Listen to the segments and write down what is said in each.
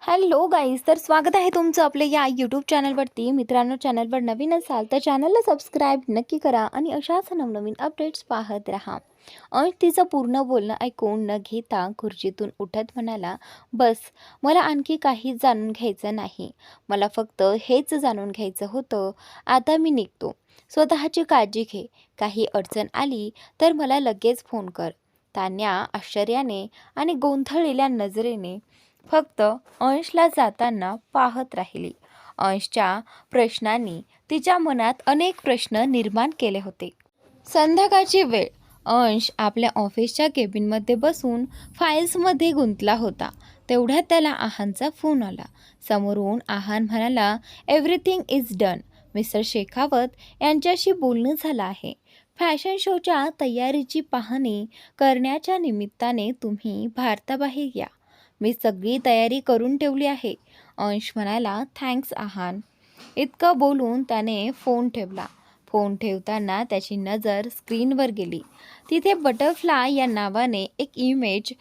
Hello guys, तर स्वागत आहे तुमचं आपल्या या यूट्यूब चॅनलवरती. मित्रांनो, चॅनलवर नवीन असाल तर चॅनलला सबस्क्राईब नक्की करा आणि अशाच नवनवीन अपडेट्स पाहत राहा. तिचं पूर्ण बोलणं ऐकून न घेता खुर्चीतून उठत म्हणाला, बस, मला आणखी काही जाणून घ्यायचं नाही. मला फक्त हेच जाणून घ्यायचं होतं. आता मी निघतो. स्वतःची काळजी घे. काही अडचण आली तर मला लगेच फोन कर. तान्या आश्चर्याने आणि गोंधळलेल्या नजरेने फक्त अंशला जाताना पाहत राहिली. अंशच्या प्रश्नांनी तिच्या मनात अनेक प्रश्न निर्माण केले होते. संध्याकाळची वेळ. अंश आपल्या ऑफिसच्या केबिनमध्ये बसून फाईल्समध्ये गुंतला होता. तेवढ्यात त्याला आहानचा फोन आला. समोरून आहान म्हणाला, everything is done. Mister Shekhawat यांच्याशी बोलणं झालं आहे. फॅशन शोच्या तयारीची पाहणी करण्याच्या निमित्ताने तुम्ही भारताबाहेर या. मी सगळी तयारी करून ठेवली आहे. अंश म्हणाला, थँक्स आहान. इतकं बोलून त्याने फोन ठेवला. फोन ठेवताना त्याची नजर स्क्रीनवर गेली. तिथे बटरफ्लाय या नावाने एक इमेज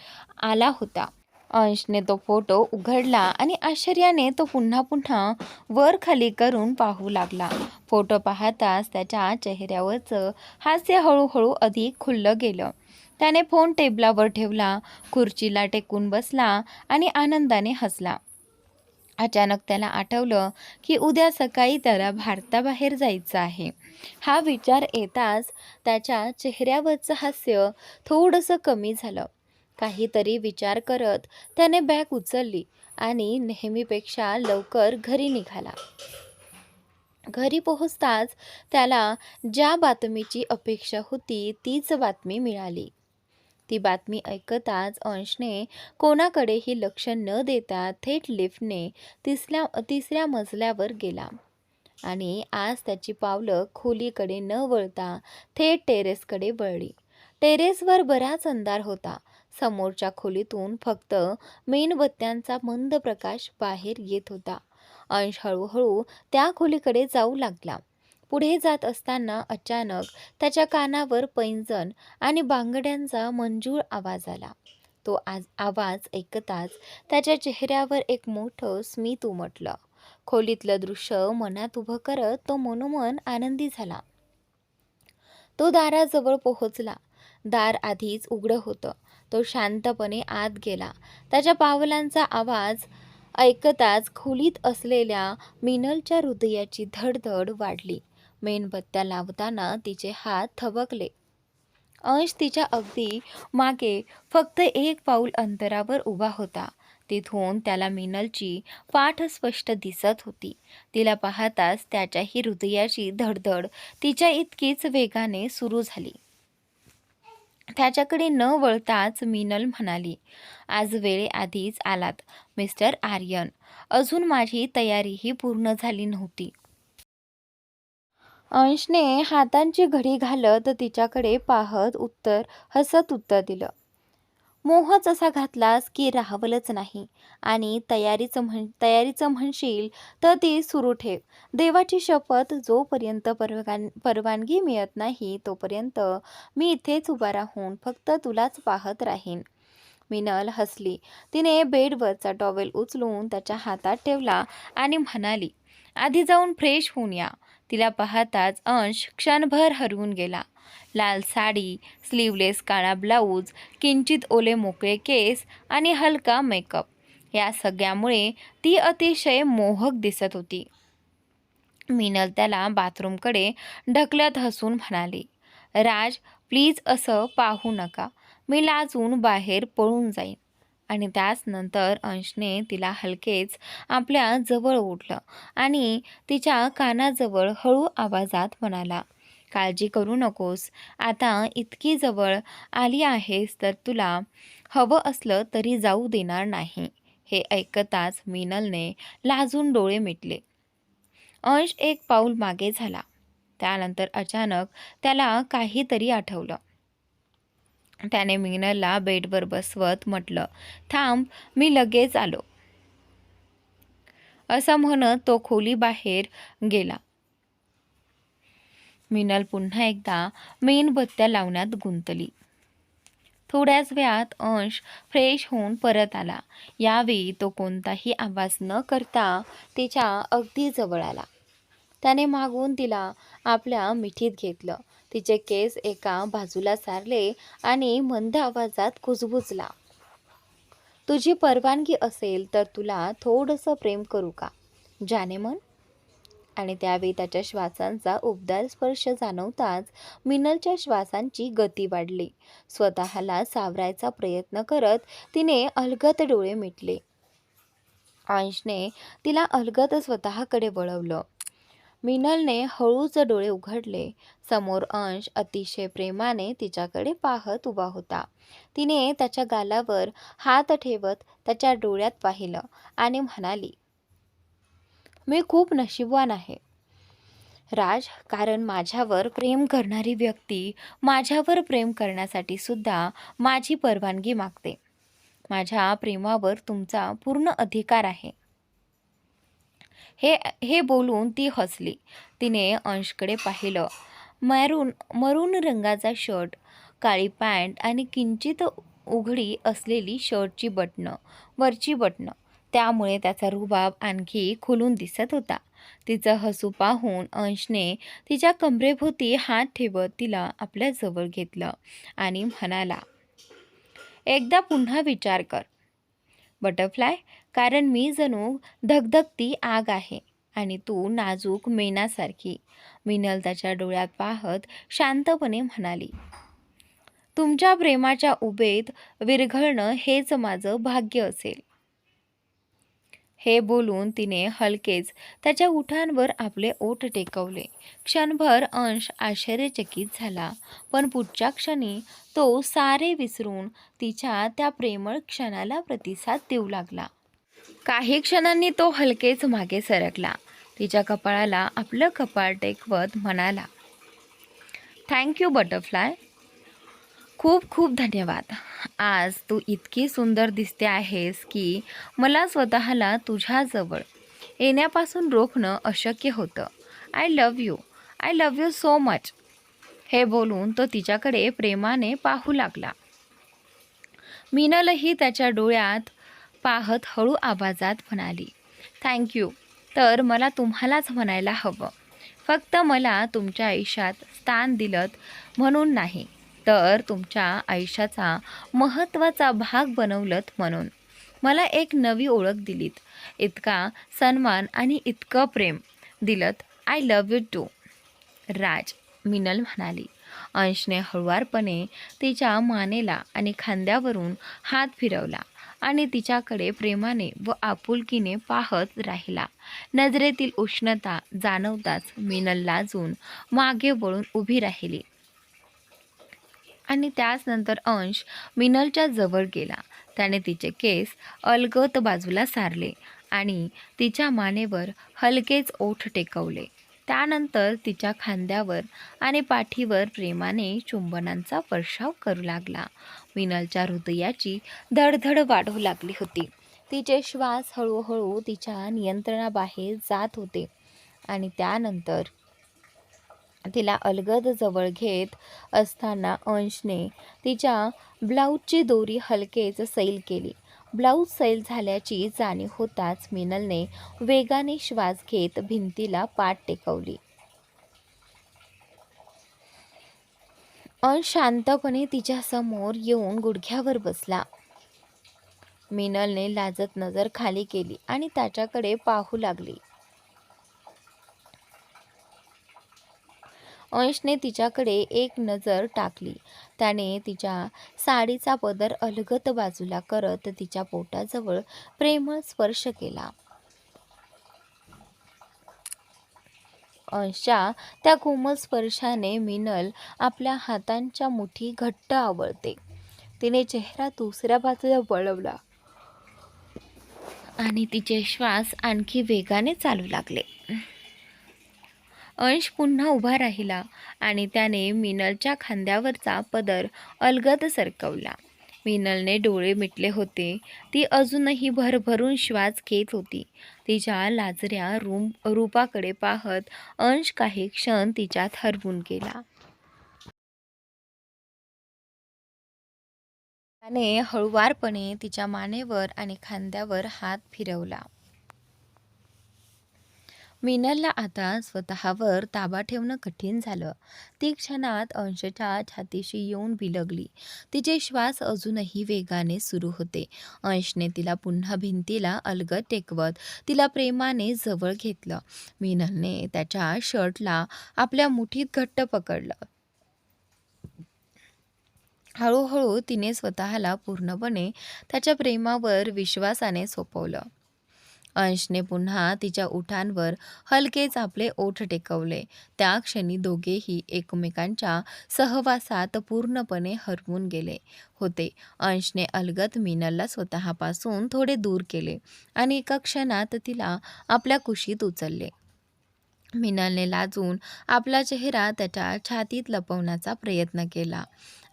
आला होता. अंशने तो फोटो उघडला आणि आश्चर्याने तो पुन्हा पुन्हा वर खाली करून पाहू लागला. फोटो पाहताच त्याच्या चेहऱ्यावरचं हास्य हळूहळू अधिक खुललं गेलं. त्याने फोन टेबलावर ठेवला, खुर्चीला टेकून बसला आणि आनंदाने हसला. अचानक त्याला आठवलं की उद्या सकाळी त्याला भारताबाहेर जायचं आहे. हा विचार येताच त्याच्या चेहऱ्यावरचं हास्य थोडंसं कमी झालं. काहीतरी विचार करत त्याने बॅग उचलली आणि नेहमीपेक्षा लवकर घरी निघाला. घरी पोहोचताच त्याला ज्या बातमीची अपेक्षा होती तीच बातमी मिळाली. ती बातमी ऐकताच अंशने कोणाकडेही लक्ष न देता थेट लिफ्टने तिसऱ्या मजल्यावर गेला आणि आज त्याची पावलं खोलीकडे न वळता थेट टेरेसकडे वळली. टेरेसवर बराच अंधार होता. समोरच्या खोलीतून फक्त मेणबत्त्यांचा मंद प्रकाश बाहेर येत होता. अंश हळूहळू त्या खोलीकडे जाऊ लागला. पुढे जात असताना अचानक त्याच्या कानावर पैंजण आणि बांगड्यांचा मंजूळ आवाज आला. तो आवाज ऐकताच त्याच्या चेहऱ्यावर एक मोठं स्मित उमटलं. खोलीतलं दृश्य मनात उभं करत तो मनोमन आनंदी झाला. तो दाराजवळ पोहोचला. दार आधीच उघडं होतं. तो शांतपणे आत गेला. त्याच्या पावलांचा आवाज ऐकताच खोलीत असलेल्या मिनलच्या हृदयाची धडधड वाढली. मेणबत्त्या लावताना तिचे हात थबकले. अंश तिच्या अगदी मागे फक्त एक पाऊल अंतरावर उभा होता. तिथून त्याला मिनलची पाठ स्पष्ट दिसत होती. तिला पाहताच त्याच्याही हृदयाची धडधड तिच्या इतकीच वेगाने सुरू झाली. त्याच्याकडे न वळताच मिनल म्हणाली, आज वेळेआधीच आलात मिस्टर आर्यन. अजून माझी तयारीही पूर्ण झाली नव्हती. अंशने हातांची घडी घालत तिच्याकडे पाहत हसत उत्तर दिलं. मोहच असा घातलास की राहवलंच नाही. आणि तयारीचं म्हणशील तर ती सुरू ठेव. देवाची शपथ, जोपर्यंत परवानगी मिळत नाही तोपर्यंत मी इथेच उभा राहून फक्त तुलाच पाहत राहीन. मिनल हसली. तिने बेडवरचा टॉवेल उचलून त्याच्या हातात ठेवला आणि म्हणाली, आधी जाऊन फ्रेश होऊन या. तिला पाहताच अंश क्षणभर हरवून गेला. लाल साडी, स्लीवलेस काळा ब्लाऊज, किंचित ओले मोकळे केस आणि हलका मेकअप, या सगळ्यामुळे ती अतिशय मोहक दिसत होती. मिनल त्याला बाथरूमकडे ढकलत हसून म्हणाली, राज, प्लीज असं पाहू नका. मी लाजून बाहेर पळून जाईन. आणि त्याच नंतर अंशने तिला हलकेच आपल्या जवळ ओढलं आणि तिच्या कानाजवळ हळू आवाजात म्हणाला, काळजी करू नकोस. आता इतकी जवळ आली आहेस तर तुला हवं असलं तरी जाऊ देणार नाही. हे ऐकताच मिनलने लाजून डोळे मिटले. अंश एक पाऊल मागे झाला. त्यानंतर अचानक त्याला काहीतरी आठवलं. त्याने मिनलला बेडवर बसवत म्हटलं, थांब, मी लगेच आलो. असं म्हणत तो खोलीबाहेर गेला. मिनल पुन्हा एकदा मेणबत्त्या लावण्यात गुंतली. थोड्याच वेळात अंश फ्रेश होऊन परत आला. यावेळी तो कोणताही आवाज न करता तिच्या अगदी जवळ आला. त्याने मागून तिला आपल्या मिठीत घेतलं. तिचे केस एका बाजूला सारले आणि मंद आवाजात कुजबुजला, तुझी परवानगी असेल तर तुला थोडंसं प्रेम करू का, जाने मन? आणि त्यावेळी त्याच्या श्वासांचा उबदार स्पर्श जाणवताच मिनलच्या श्वासांची गती वाढली. स्वतःला सावरायचा प्रयत्न करत तिने अलगद डोळे मिटले. अंशने तिला अलगद स्वतःकडे वळवलं. मिनलने हळूच डोळे उघडले. समोर अंश अतिशय प्रेमाने तिच्याकडे पाहत उभा होता. तिने त्याच्या गालावर हात ठेवत त्याच्या डोळ्यात पाहिलं आणि म्हणाली, मी खूप नशीबवान आहे राज, कारण माझ्यावर प्रेम करणारी व्यक्ती माझ्यावर प्रेम करण्यासाठी सुद्धा माझी परवानगी मागते. माझ्या प्रेमावर तुमचा पूर्ण अधिकार आहे. हे हे बोलून ती हसली. तिने अंशकडे पाहिलं. मरून रंगाचा शर्ट, काळी पॅन्ट आणि किंचित उघडी असलेली शर्टची वरची बटणं, त्यामुळे त्याचा रुबाब आणखी खुलून दिसत होता. तिचं हसू पाहून अंशने तिच्या कमरेभोवती हात ठेवत तिला आपल्या जवळ घेतलं आणि म्हणाला, एकदा पुन्हा विचार कर बटरफ्लाय, कारण मी जणू धगधगती आग आहे आणि तू नाजूक मेणासारखी. मिनल त्याच्या डोळ्यात पाहत शांतपणे म्हणाली, तुमच्या प्रेमाच्या उभेत विरघळणं हेच माझं भाग्य असेल. हे बोलून तिने हलकेच त्याच्या ओठांवर आपले ओठ टेकवले. क्षणभर अंश आश्चर्यचकित झाला, पण पुढच्या क्षणी तो सारे विसरून तिच्या त्या प्रेमळ क्षणाला प्रतिसाद देऊ लागला. काही क्षणांनी तो हलकेच मागे सरकला. तिच्या कपाळाला आपलं कपाळ टेकवत म्हणाला, थँक्यू बटरफ्लाय, खूप खूप धन्यवाद. आज तू इतकी सुंदर दिसते आहेस की मला स्वतःला तुझ्याजवळ येण्यापासून रोखणं अशक्य होतं. I love you so much. हे बोलून तो तिच्याकडे प्रेमाने पाहू लागला. मिनलही त्याच्या डोळ्यात पाहत हळू आवाजात म्हणाली, थँक्यू. तर मला तुम्हालाच म्हणायला हवं. फक्त मला तुमच्या आयुष्यात स्थान दिलंत म्हणून नाही, तर तुमच्या आयुष्याचा महत्त्वाचा भाग बनवलंत म्हणून. मला एक नवी ओळख दिलीत, इतका सन्मान आणि इतकं प्रेम दिलंत. आय लव्ह यू टू राज, मिनल म्हणाली. अंशने हळुवारपणे तिच्या मानेला आणि खांद्यावरून हात फिरवला आणि तिच्याकडे प्रेमाने व आपुलकीने पाहत राहिला. नजरेतील उष्णता जाणवताच मिनल लाजून मागे वळून उभी राहिली आणि त्याचनंतर अंश मिनलच्या जवळ गेला. त्याने तिचे केस अलगद बाजूला सारले आणि तिच्या मानेवर हलकेच ओठ टेकवले. त्यानंतर तिच्या खांद्यावर आणि पाठीवर प्रेमाने चुंबनांचा वर्षाव करू लागला. मिनलच्या हृदयाची धडधड वाढू लागली होती. तिचे श्वास हळूहळू तिच्या नियंत्रणाबाहेर जात होते आणि त्यानंतर तिला अलगद जवळ घेत असताना अंशने तिच्या ब्लाऊजची दोरी हलकेच सैल केली. ब्लाऊज सैल झाल्याची जाणीव होताच मिनलने वेगाने श्वास घेत भिंतीला पाठ टेकवली. अंश शांतपणे तिच्या समोर येऊन गुडघ्यावर बसला. मिनलने लाजत नजर खाली केली आणि त्याच्याकडे पाहू लागली. अंशने तिच्याकडे एक नजर टाकली. त्याने तिच्या साडीचा पदर अलगद बाजूला करत तिच्या पोटाजवळ प्रेमळ स्पर्श केला. अंशच्या त्या कोमल स्पर्शाने मिनल आपल्या हातांच्या मुठी घट्ट आवळते. तिने चेहरा दुसऱ्या बाजूला वळवला आणि तिचे श्वास आणखी वेगाने चालू लागले. अंश पुन्हा उभा राहिला आणि त्याने मिनलच्या खांद्यावरचा पदर अलगद सरकवला. मिनलने डोळे मिटले होते. ती अजूनही भरभरून श्वास घेत होती. तिच्या लाजऱ्या रूपाकडे पाहत अंश काही क्षण तिच्यात हरवून गेला. त्याने हळुवारपणे तिच्या मानेवर आणि खांद्यावर हात फिरवला. मीनलला आता स्वतःवर ताबा ठेवणं कठीण झालं. ती क्षणात अंशच्या छातीशी येऊन बिलगली. तिचे श्वास अजूनही वेगाने सुरू होते. अंशने तिला पुन्हा भिंतीला अलगद टेकवत तिला प्रेमाने जवळ घेतलं. मीनलने त्याच्या शर्टला आपल्या मुठीत घट्ट पकडलं. हळूहळू तिने स्वतःला पूर्णपणे त्याच्या प्रेमावर विश्वासाने सोपवलं. अंशने पुन्हा तिच्या ओठांवर हलकेच आपले ओठ टेकवले. त्या क्षणी दोघेही एकमेकांच्या सहवासात पूर्णपणे हरवून गेले होते. अंशने अलगद मीनलला स्वतःपासून थोडे दूर केले आणि एका क्षणात तिला आपल्या कुशीत उचलले. मीनलने लाजून आपला चेहरा त्याच्या छातीत लपवण्याचा प्रयत्न केला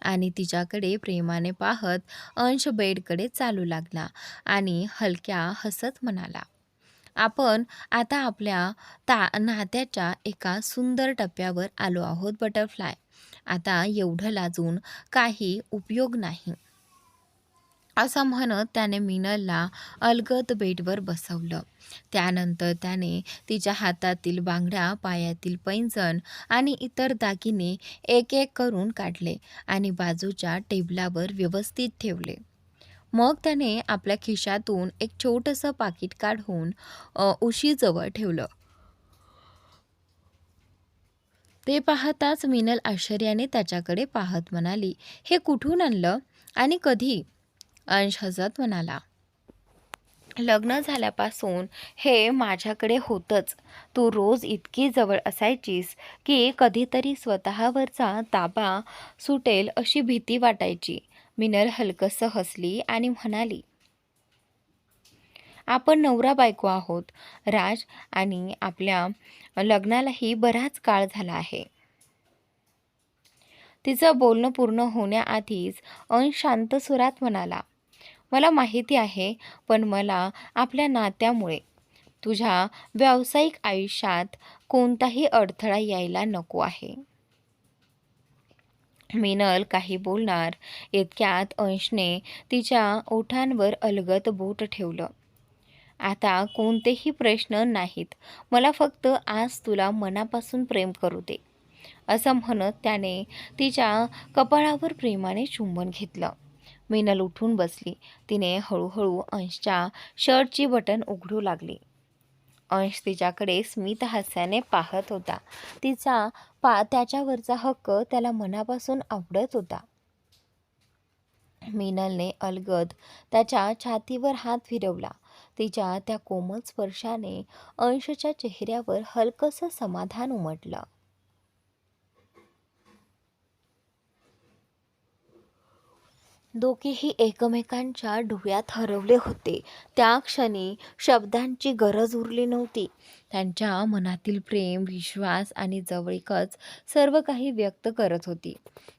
आणि तिच्याकडे प्रेमाने पाहत अंश बेडकडे चालू लागला आणि हलक्या हसत म्हणाला, आपण आता आपल्या नात्याच्या एका सुंदर टप्प्यावर आलो आहोत बटरफ्लाय. आता एवढं लाजून काही उपयोग नाही. असं म्हणत त्याने मीनलला अलगद बेडवर बसवलं. त्यानंतर त्याने तिच्या हातातील बांगड्या, पायातील पैंजण आणि इतर दागिने एक एक करून काढले आणि बाजूच्या टेबलावर व्यवस्थित ठेवले. मग त्याने आपल्या खिशातून एक छोटंसं पाकिट काढून उशीजवळ ठेवलं. ते पाहताच मीनल आश्चर्याने त्याच्याकडे पाहत म्हणाली, हे कुठून आणलं आणि कधी? अंश हसत म्हणाला, लग्न झाल्यापासून हे माझ्याकडे होतंच. तू रोज इतकी जवळ असायचीस की कधीतरी स्वतःवरचा ताबा सुटेल अशी भीती वाटायची. मीनल हलकसं हसली आणि म्हणाली, आपण नवरा बायको आहोत राज, आणि आपल्या लग्नालाही बराच काळ झाला आहे. तिचं बोलणं पूर्ण होण्याआधीच अंश शांत सुरात म्हणाला, मला माहिती आहे, पण मला आपल्या नात्यामुळे तुझ्या व्यावसायिक आयुष्यात कोणताही अडथळा यायला नको आहे. मीनल काही बोलणार इतक्यात अंशने तिच्या ओठांवर अलगद बोट ठेवलं. आता कोणतेही प्रश्न नाहीत, मला फक्त आज तुला मनापासून प्रेम करू दे. असं म्हणत त्याने तिच्या कपाळावर प्रेमाने चुंबन घेतलं. मीनल उठून बसली. तिने हळूहळू अंशच्या शर्टची बटन उघडू लागली. अंश तिच्याकडे स्मित हास्याने पाहत होता. त्याच्यावरचा हक्क त्याला मनापासून आवडत होता. मीनलने अलगद त्याच्या छातीवर हात फिरवला. तिच्या त्या कोमल स्पर्शाने अंशच्या चेहऱ्यावर हलकंसं समाधान उमटलं. दोघेही एकमेकांच्या डोळ्यात हरवले होते. त्या क्षणी शब्दांची गरज उरली नव्हती. त्यांच्या मनातील प्रेम, विश्वास आणि जवळीकच सर्व काही व्यक्त करत होती.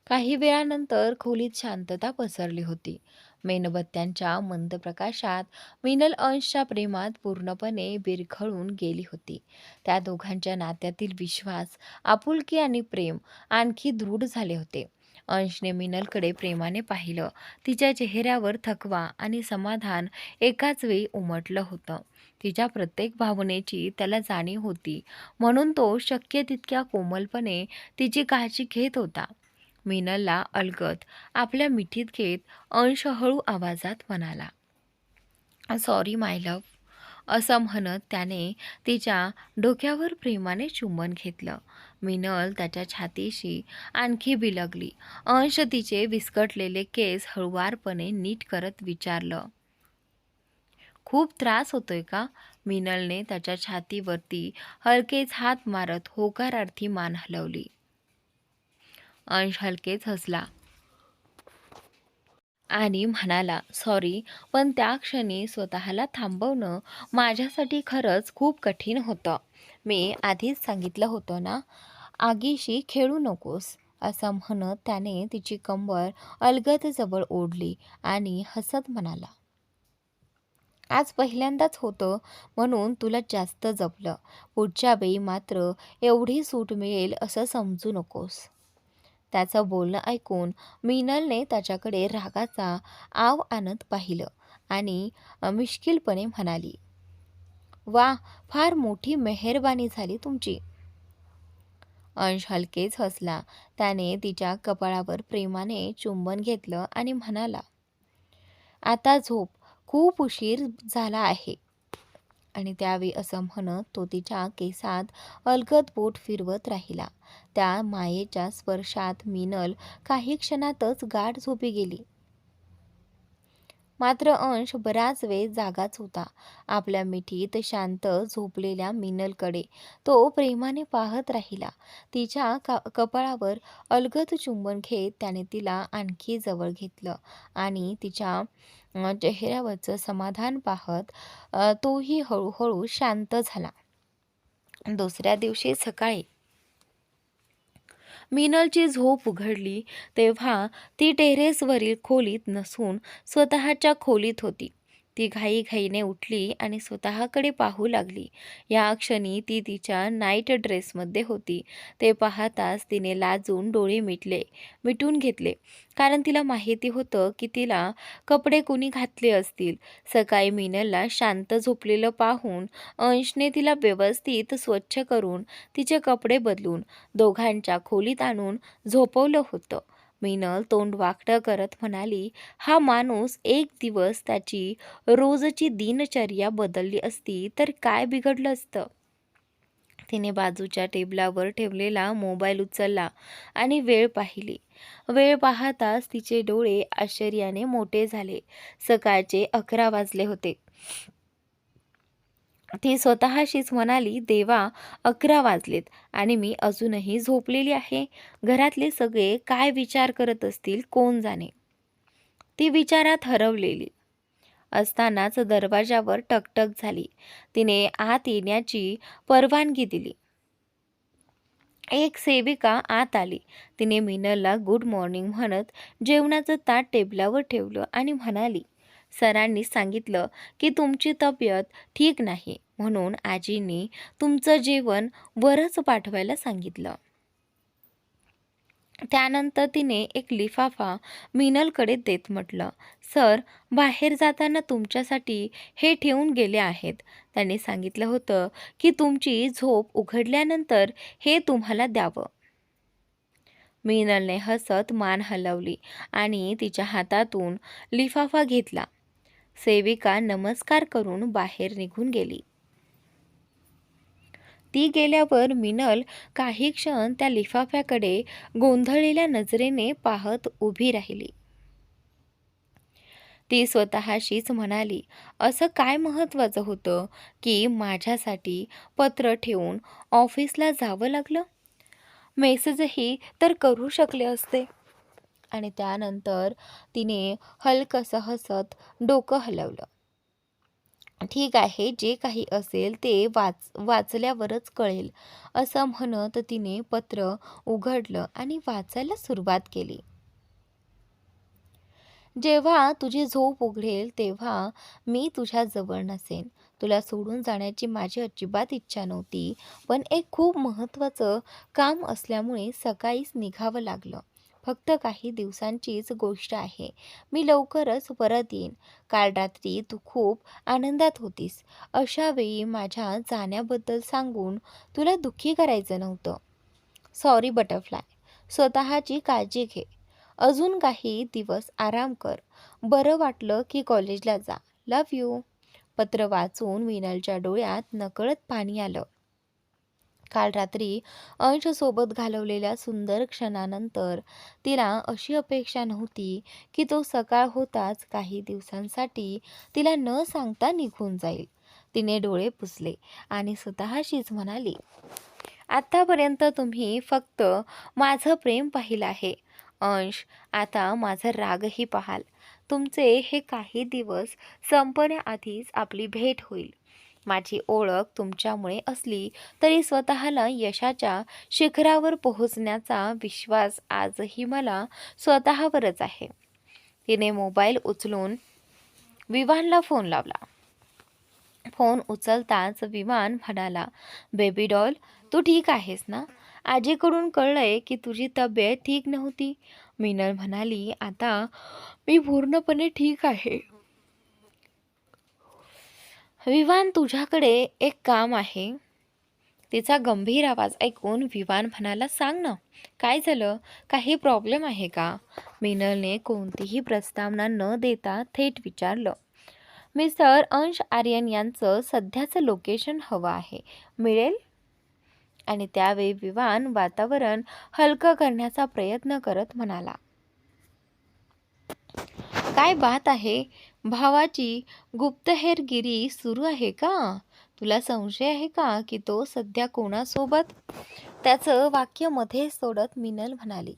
काही वेळानंतर खोलीत शांतता पसरली होती. मेणबत्त्यांच्या मंद प्रकाशात मीनल अंशच्या प्रेमात पूर्णपणे विरघळून गेली होती. त्या दोघांच्या नात्यातील विश्वास, आपुलकी आणि प्रेम आणखी दृढ झाले होते. अंशने मीनलकडे प्रेमाने पाहिलं. तिच्या चेहऱ्यावर थकवा आणि समाधान एकाच वेळी उमटलं होतं. तिच्या प्रत्येक भावनेची त्याला जाणीव होती, म्हणून तो शक्य तितक्या कोमलपणे तिची काळजी घेत होता. मीनलला अलगद आपल्या मिठीत घेत अंश हळू आवाजात म्हणाला, सॉरी माय लव्ह. असं म्हणत त्याने तिच्या डोक्यावर प्रेमाने चुंबन घेतलं. मीनल त्याच्या छातीशी आणखी बिलगली. अंश तिचे विस्कटलेले केस हळुवारपणे नीट करत विचारलं, खूप त्रास होतोय का? मीनलने त्याच्या छातीवरती हलकेच हात मारत होकारार्थी मान हलवली. अंश हलकेच हसला आणि म्हणाला, सॉरी, पण त्या क्षणी स्वतःला थांबवणं माझ्यासाठी खरंच खूप कठीण होतं. मी आधीच सांगितलं होतं ना, आगीशी खेळू नकोस. असं म्हणत त्याने तिची कंबर अलगद जवळ ओढली आणि हसत म्हणाला, आज पहिल्यांदाच होतं म्हणून तुला जास्त जपलं. पुढच्या वेळी मात्र एवढी सूट मिळेल असं समजू नकोस. त्याचं बोलणं ऐकून मिनलने त्याच्याकडे रागाचा आव आणत पाहिलं आणि मिश्किलपणे म्हणाली, वा, फार मोठी मेहरबानी झाली तुमची. अंश हलकेच हसला. त्याने तिच्या कपाळावर प्रेमाने चुंबन घेतलं आणि म्हणाला, आता झोप, खूप उशीर झाला आहे. आणि त्यावेळी असं म्हणत तो तिच्या केसात अलगद बोट फिरवत राहिला. त्या मायेच्या स्पर्शात मिनल काही क्षणातच गाढ झोपी गेली. मात्र अंश बराच वेळ जागाच होता. आपल्या मिठीत शांत झोपलेल्या मिनलकडे तो प्रेमाने पाहत राहिला. तिच्या कपाळावर अलगद चुंबन घेत त्याने तिला आणखी जवळ घेतलं आणि तिच्या चेहऱ्यावरचं समाधान पाहत तोही हळूहळू शांत झाला. दुसऱ्या दिवशी सकाळी मिनलची झोप उघडली तेव्हा ती टेरेसवरील खोलीत नसून स्वतःच्या खोलीत होती. ती घाईघाईने उठली आणि स्वतःकडे पाहू लागली. या क्षणी ती तिच्या नाईट ड्रेसमध्ये होती. ते पाहताच तिने लाजून डोळे मिटून घेतले, कारण तिला माहिती होतं की तिला कपडे कुणी घातले असतील. सकाळी मिनलला शांत झोपलेलं पाहून अंशने तिला व्यवस्थित स्वच्छ करून तिचे कपडे बदलून दोघांच्या खोलीत आणून झोपवलं होतं. मिनल तोंड वाकडं करत म्हणाली, हा माणूस एक दिवस त्याची रोजची दिनचर्या बदलली असती तर काय बिघडलं असतं. तिने बाजूच्या टेबलावर ठेवलेला मोबाईल उचलला आणि वेळ पाहिली. वेळ पाहताच तिचे डोळे आश्चर्याने मोठे झाले. सकाळचे 11 वाजले होते. ती स्वतःशीच म्हणाली, देवा, 11 वाजलेत आणि मी अजूनही झोपलेली आहे. घरातले सगळे काय विचार करत असतील कोण जाणे. ती विचारात हरवलेली असतानाच दरवाजावर टकटक झाली. तिने आत येण्याची परवानगी दिली. एक सेविका आत आली. तिने मिनलला गुड मॉर्निंग म्हणत जेवणाचं ताट टेबलावर ठेवलं आणि म्हणाली, सरांनी सांगितलं की तुमची तब्येत ठीक नाही, म्हणून आजींनी तुमचं जेवण वरच पाठवायला सांगितलं. त्यानंतर तिने एक लिफाफा मिनलकडे देत म्हटलं, सर, बाहेर जाताना तुमच्यासाठी हे ठेवून गेले आहेत. त्यांनी सांगितलं होतं की तुमची झोप उघडल्यानंतर हे तुम्हाला द्यावं. मिनलने हसत मान हलवली आणि तिच्या हातातून लिफाफा घेतला. सेविका नमस्कार करून बाहेर निघून गेली. ती गेल्यावर मिनल काही क्षण त्या लिफाफ्याकडे गोंधळलेल्या नजरेने पाहत उभी राहिली. ती स्वतःशीच म्हणाली, असं काय महत्त्वाचं होतं की माझ्यासाठी पत्र ठेवून ऑफिसला जावं लागलं. मेसेजही तर करू शकले असते. आणि त्यानंतर तिने हलकसं हसत डोकं हलवलं. ठीक आहे, जे काही असेल ते वाचल्यावरच कळेल, असं म्हणत तिने पत्र उघडलं आणि वाचायला सुरुवात केली. जेव्हा तुझी झोप उघडेल तेव्हा मी तुझ्याजवळ नसेन. तुला सोडून जाण्याची माझी अजिबात इच्छा नव्हती, पण एक खूप महत्त्वाचं काम असल्यामुळे सकाळीच निघावं लागलं. फक्त काही दिवसांचीच गोष्ट आहे. मी लवकरच परत येईन. काल रात्री तू खूप आनंदात होतीस. अशा वेळी माझ्या जाण्याबद्दल सांगून तुला दुःखी करायचं नव्हतं. Sorry butterfly. स्वतःची काळजी घे. अजून काही दिवस आराम कर. बरं वाटलं की कॉलेजला जा. Love you. पत्र वाचून मिनलच्या डोळ्यात नकळत पाणी आलं. काल रात्री अंशसोबत घालवलेल्या सुंदर क्षणानंतर तिला अशी अपेक्षा नव्हती की तो सकाळ होताच काही दिवसांसाठी तिला न सांगता निघून जाईल. तिने डोळे पुसले आणि स्वतःशीच म्हणाली, आतापर्यंत तुम्ही फक्त माझं प्रेम पाहिलं आहे. अंश, आता माझा रागही पाहाल. तुमचे हे काही दिवस संपण्याआधीच आपली भेट होईल. माझी ओळख तुमच्यामुळे असली तरी स्वतःला यशाच्या शिखरावर पोहोचण्याचा विश्वास आजही मला स्वतःवरच आहे. तिने मोबाईल उचलून विवानला फोन लावला. फोन उचलताच विमान म्हणाला, बेबी डॉल, तू ठीक आहेस ना? आजीकडून कळलंय की तुझी तब्येत ठीक नव्हती. मीनल म्हणाली, आता मी पूर्णपणे ठीक आहे. विवान, तुझ्याकडे एक काम आहे. तिचा गंभीर आवाज ऐकून विवान म्हणाला, सांग ना, काय झालं? काही प्रॉब्लेम आहे का? मीनलने कोणतीही प्रस्तावना न देता थेट विचारलं. मिस्टर अंश आर्यन यांचं सध्याचं लोकेशन हवं आहे, मिळेल? आणि त्यावेळी विवान वातावरण हलकं करण्याचा प्रयत्न करत म्हणाला, काय बात आहे? भावाची गुप्तहेरगिरी सुरू आहे का? तुला संशय आहे का की तो सध्या कोणासोबत? त्याचं वाक्य मध्ये सोडत मिनल म्हणाली,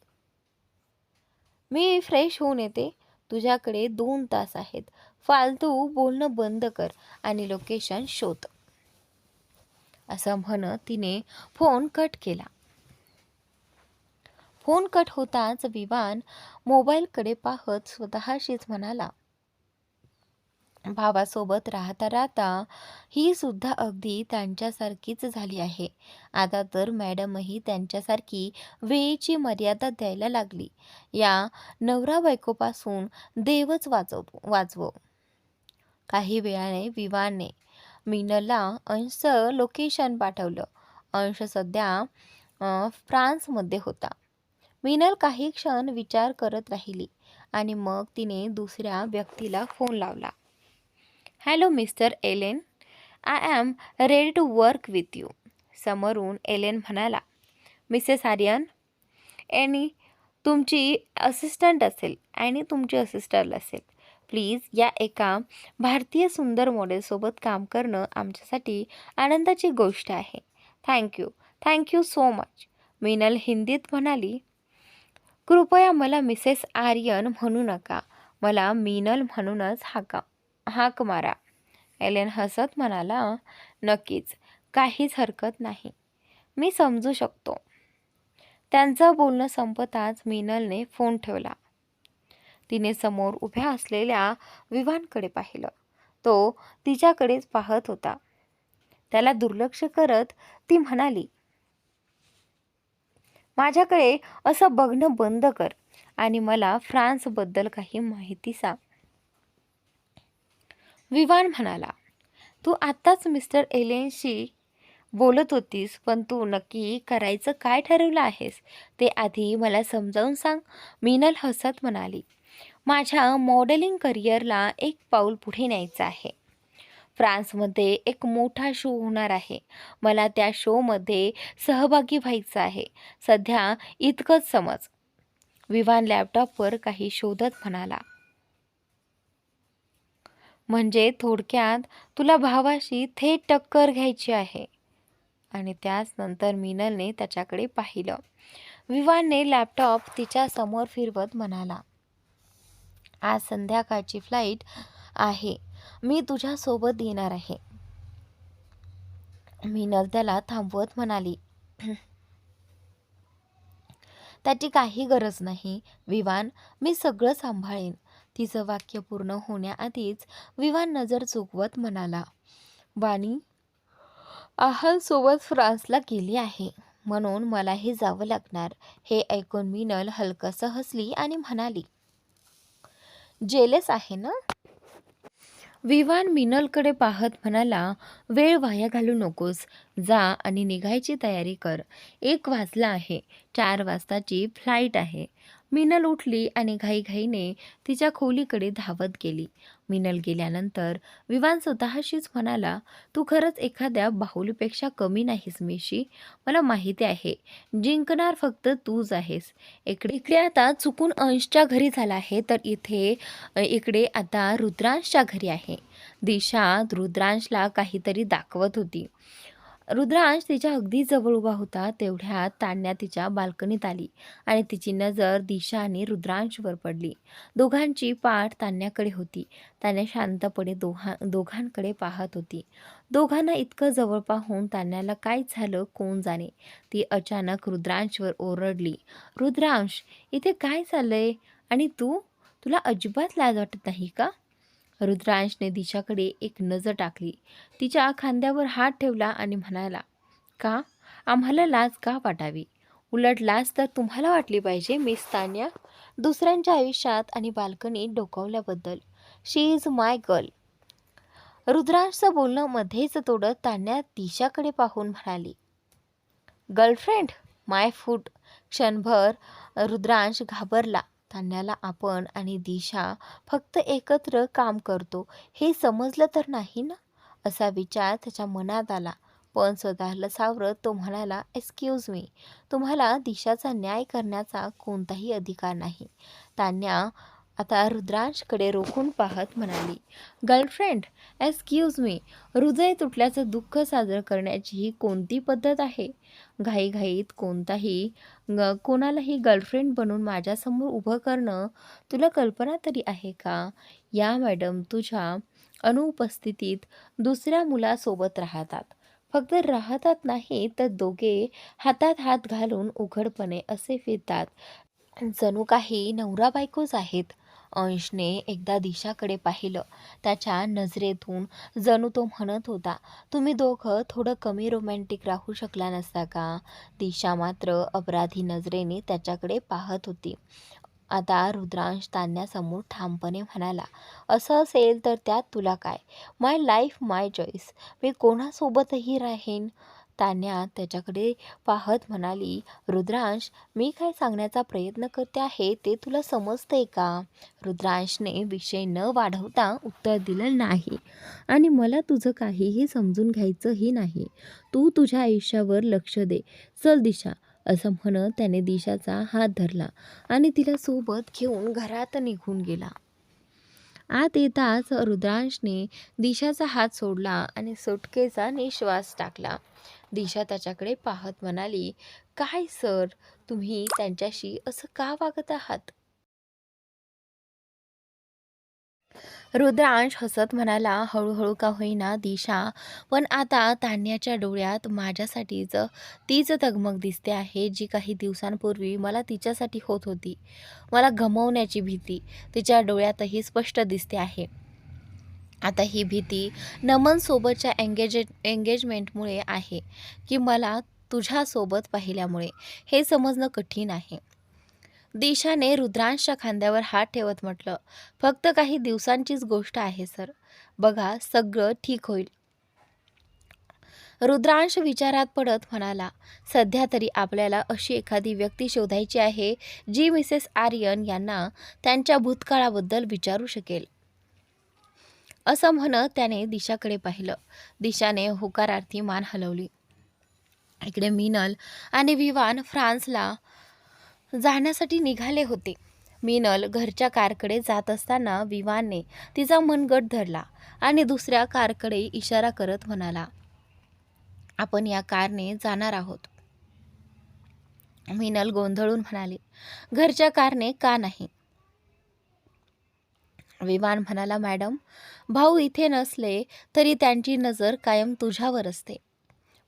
मी फ्रेश होऊन येते. तुझ्याकडे 2 तास आहेत. फालतू बोलणं बंद कर आणि लोकेशन शोध. असं म्हणत तिने फोन कट केला. फोन कट होताच विवान मोबाईलकडे पाहत स्वतःशीच म्हणाला, भावासोबत राहता राहता ही सुद्धा अगदी त्यांच्यासारखीच झाली आहे. आता तर मॅडमही त्यांच्यासारखी वेळेची मर्यादा द्यायला लागली. या नवरा बायकोपासून देवच वाचवो. काही वेळाने विवानने मीनलला अंशचं लोकेशन पाठवलं. अंश सध्या फ्रान्समध्ये होता. मीनल काही क्षण विचार करत राहिली आणि मग तिने दुसऱ्या व्यक्तीला फोन लावला. Hello mister Ellen, I am ready to work with you. समोरून एलेन म्हणाला, मिसेस आर्यन, आणि तुमची असिस्टंट असेल आणि तुमची असिस्टंट असेल. प्लीज, या एका भारतीय सुंदर मॉडेलसोबत काम करणं आमच्यासाठी आनंदाची गोष्ट आहे. Thank you so much. मीनल हिंदीत म्हणाली, कृपया मला मिसेस आर्यन म्हणू नका. मला मीनल म्हणूनच हाक मारा. एलेन हसत म्हणाला, नक्कीच, काहीच हरकत नाही. मी समजू शकतो. त्यांचं बोलणं संपताच मीनलने फोन ठेवला. तिने समोर उभ्या असलेल्या विवानकडे पाहिलं. तो तिच्याकडेच पाहत होता. त्याला दुर्लक्ष करत ती म्हणाली, माझ्याकडे असं बघणं बंद कर आणि मला फ्रान्सबद्दल काही माहिती सांग. विवान म्हणाला, तू आत्ताच मिस्टर एलेनशी बोलत होतीस, पण तू नक्की करायचं काय ठरवलं आहेस ते आधी मला समजावून सांग. मीनल हसत म्हणाली, माझ्या मॉडेलिंग करिअरला एक पाऊल पुढे न्यायचं आहे. फ्रान्समध्ये एक मोठा शो होणार आहे. मला त्या शोमध्ये सहभागी व्हायचं आहे. सध्या इतकंच समज. विवान लॅपटॉपवर काही शोधत म्हणाला, म्हणजे थोडक्यात तुला भावाशी थेट टक्कर घ्यायची आहे. आणि त्याच नंतर मीनलने त्याच्याकडे पाहिलं. विवानने लॅपटॉप तिच्या समोर फिरवत म्हणाला, आज संध्याकाळची फ्लाईट आहे. मी तुझ्यासोबत येणार आहे. मीनल त्याला थांबवत म्हणाली, त्याची काही गरज नाही विवान, मी सगळं सांभाळेन. तिचं वाक्य पूर्ण होण्याआधीच विवान नजर चुकवत म्हणाला, वाणी सोबत फ्रान्सला गेली आहे, म्हणून मलाही जावं लागणार. हे ऐकून मीनल हलकसं हसली आणि म्हणाली, जेलस आहे ना? विवान मीनलकडे पाहत म्हणाला, वेळ वाया घालू नकोस. जा आणि निघायची तयारी कर. 1 वाजला आहे. 4 वाजताची फ्लाईट आहे. मीनल उठली आणि घाईघाईने तिच्या खोलीकडे धावत गेली. मीनल गेल्यानंतर विवान स्वतःशीच म्हणाला, तू खरंच एखाद्या बाहुलीपेक्षा कमी नाहीस मिशी. मला माहिती आहे, जिंकणार फक्त तूच आहेस. इकडे आता चुकून अंशच्या घरी झाला आहे, तर इकडे आता रुद्रांशच्या घरी आहे. दिशा रुद्रांशला काहीतरी दाखवत होती. रुद्रांश तिच्या अगदी जवळ उभा होता. तेवढ्यात तान्या तिच्या बाल्कनीत आली आणि तिची नजर दिशा आणि रुद्रांशवर पडली. दोघांची पाठ तान्याकडे होती. तान्या शांतपणे दोघांकडे पाहत होती. दोघांना इतकं जवळ पाहून तान्याला काय झालं कोण जाणे. ती अचानक रुद्रांशवर ओरडली, रुद्रांश, इथे काय चाललंय? आणि तुला अजिबात लाज वाटत नाही का? रुद्रांशने दिशाकडे एक नजर टाकली. तिच्या खांद्यावर हात ठेवला आणि म्हणाला, का? आम्हाला लाज का वाटावी? उलट लाज तर तुम्हाला वाटली पाहिजे मिस तान्या, दुसऱ्यांच्या आयुष्यात आणि बाल्कनीत डोकावल्याबद्दल. शी इज माय गर्ल. रुद्रांशचं बोलणं मध्येच तोडत तान्या दिशाकडे पाहून म्हणाली, गर्लफ्रेंड? माय फूट. क्षणभर रुद्रांश घाबरला. तान्याला आपण आणि दिशा फक्त एकत्र काम करतो हे समजलं तर नाही ना, असा विचार त्याच्या मनात आला. पण स्वतःला सावरत तो म्हणाला, एक्सक्यूज मी, तुम्हाला दिशाचा न्याय करण्याचा कोणताही अधिकार नाही. तान्या आता रुद्रांशकडे रोखून पाहत म्हणाली, गर्लफ्रेंड? एक्सक्यूज मी, हृदय तुटल्याचं दुःख साजरं करण्याची ही कोणती पद्धत आहे? घाईघाईत कोणालाही गर्लफ्रेंड बनून माझ्यासमोर उभं करणं तुला कल्पना तरी आहे का? या मॅडम तुझ्या अनुपस्थितीत दुसऱ्या मुलासोबत राहतात. फक्त राहतात नाही तर दोघे हातात हात घालून उघडपणे असे फिरतात, जणू काही नवरा बायकोच आहेत. अंशने एकदा दिशाकडे पाहिलं. त्याच्या नजरेतून जणू तो म्हणत होता, तुम्ही दोघं थोडं कमी रोमॅन्टिक राहू शकला नसता का? दिशा मात्र अपराधी नजरेने त्याच्याकडे पाहत होती. आता रुद्रांश तान्यासमोर ठामपणे म्हणाला, असं असेल तर त्यात तुला काय? माय लाईफ माय चॉईस. मी कोणासोबतही राहीन. तान्या त्याच्याकडे पाहत म्हणाली, रुद्रांश, मी काय सांगण्याचा प्रयत्न करते आहे ते तुला समजतंय का? रुद्रांशने विषय न वाढवता उत्तर दिलं नाही. आणि मला तुझं काहीही समजून घ्यायचंही नाही. तू तुझ्या आयुष्यावर लक्ष दे. चल दिशा, असं म्हणत त्याने दिशाचा हात धरला आणि तिला सोबत घेऊन घरात निघून गेला. आत येताच रुद्रांशने दिशाचा हात सोडला आणि सुटकेचा निश्वास टाकला. दिशा त्याच्याकडे पाहत म्हणाली, काय सर, तुम्ही त्यांच्याशी असं का वागत आहात? रुद्रांश हसत म्हणाला, हळूहळू का होईना दिशा, पण आता तान्याच्या डोळ्यात माझ्यासाठीच तीच तगमग दिसते आहे जी काही दिवसांपूर्वी मला तिच्यासाठी होत होती. मला गमावण्याची भीती तिच्या डोळ्यातही स्पष्ट दिसते आहे. आता ही भीती नमनसोबतच्या एंगेजमेंटमुळे आहे की मला तुझ्यासोबत पाहिल्यामुळे, हे समजणं कठीण आहे. दिशाने रुद्रांशच्या खांद्यावर हात ठेवत म्हटलं, फक्त काही दिवसांचीच गोष्ट आहे सर. बघा, सगळं ठीक होईल. रुद्रांश विचारात पडत म्हणाला, सध्या तरी आपल्याला अशी एखादी व्यक्ती शोधायची आहे जी मिसेस आर्यन यांना त्यांच्या भूतकाळाबद्दल विचारू शकेल. असं म्हणत त्याने दिशाकडे पाहिलं. दिशाने होकारार्थी मान हलवली. इकडे मिनल आणि विवान फ्रान्सला जाण्यासाठी निघाले होते. मिनल घरच्या कारकडे जात असताना विवानने तिचा मनगट धरला आणि दुसऱ्या कारकडे इशारा करत म्हणाला, आपण या कारने जाणार आहोत. मिनल गोंधळून म्हणाली, घरच्या कारने का नाही? विवान म्हणाला, मॅडम, भाऊ इथे नसले तरी त्यांची नजर कायम तुझ्यावर असते,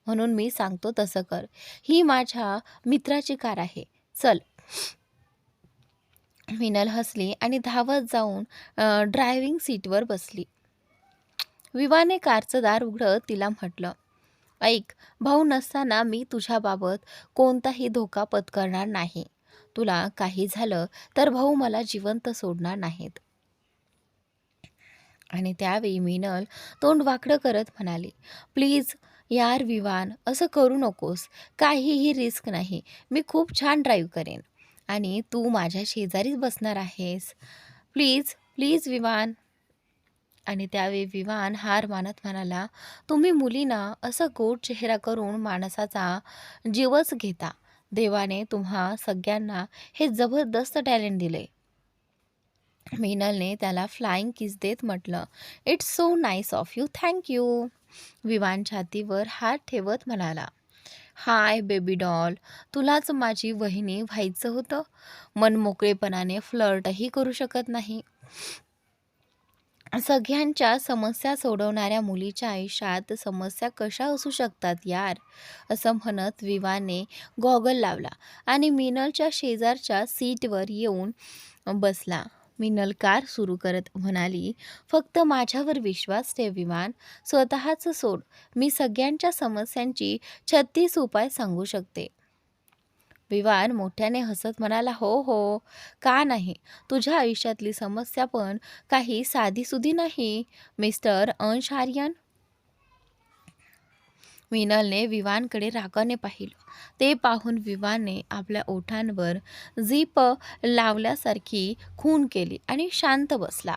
म्हणून मी सांगतो तसं कर. ही माझ्या मित्राची कार आहे, चल. मिनल हसली आणि धावत जाऊन ड्रायव्हिंग सीटवर बसली. विवाने कारचं दार उघडत तिला म्हटलं, ऐक, भाऊ नसताना मी तुझ्याबाबत कोणताही धोका पत्करणार नाही. तुला काही झालं तर भाऊ मला जिवंत सोडणार नाहीत. आणि त्यावेळी मिनल तोंड वाकडं करत म्हणाली, प्लीज यार विवान, असं करू नकोस. काहीही रिस्क नाही. मी खूप छान ड्राईव्ह करेन आणि तू माझ्या शेजारीच बसणार आहेस. Please please Vivaan. आणि त्यावेळी विवान हार मानत म्हणाला, तुम्ही मुलींना असं गोड चेहरा करून माणसाचा जीवच घेता. देवाने तुम्हा सगळ्यांना हे जबरदस्त टॅलेंट दिले. मिनलने त्याला फ्लाइंग किस देत म्हटलं, it's so nice of you, thank you. Vivaan छातीवर हात ठेवत म्हणाला, हाय बेबी डॉल, तुलाच माझी वहिनी व्हायचं होतं. मनमोकळेपणाने फ्लर्टही करू शकत नाही. सगळ्यांच्या समस्या सोडवणाऱ्या मुलीच्या आयुष्यात समस्या कशा असू शकतात यार, असं म्हणत विवाने गॉगल लावला आणि मिनलच्या शेजारच्या सीटवर येऊन बसला. मिनल कार सुरू करत म्हणाली, फक्त माझ्यावर विश्वास ठेव विमान, स्वतःचं सोड. मी सगळ्यांच्या समस्यांची 36 उपाय सांगू शकते. विवान मोठ्याने हसत म्हणाला, हो हो, का नाही. तुझ्या आयुष्यातली समस्या पण काही साधीसुधी नाही, मिस्टर अंश आर्यन. मिनलने विवानकडे रागाने पाहिलं. ते पाहून विवानने आपल्या ओठांवर जीप लावल्यासारखी खून केली आणि शांत बसला.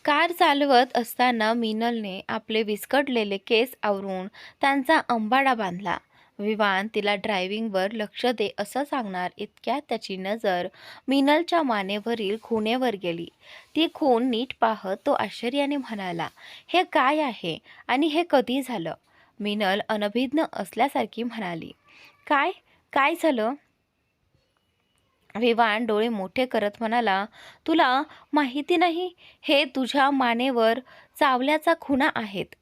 कार चालवत असताना मिनलने आपले विस्कटलेले केस आवरून त्यांचा अंबाडा बांधला. विवान तिला ड्रायव्हिंगवर लक्ष दे असं सांगणार इतक्यात त्याची नजर मिनलच्या मानेवरील खुणेवर गेली. ती खूण नीट पाहत तो आश्चर्याने म्हणाला, हे काय आहे आणि हे कधी झालं? मिनल अनभिज्ञ असल्यासारखी म्हणाली, काय काय झालं? विवान डोळे मोठे करत म्हणाला, तुला माहिती नाही, हे तुझ्या मानेवर चावल्याचा खुणा आहेत.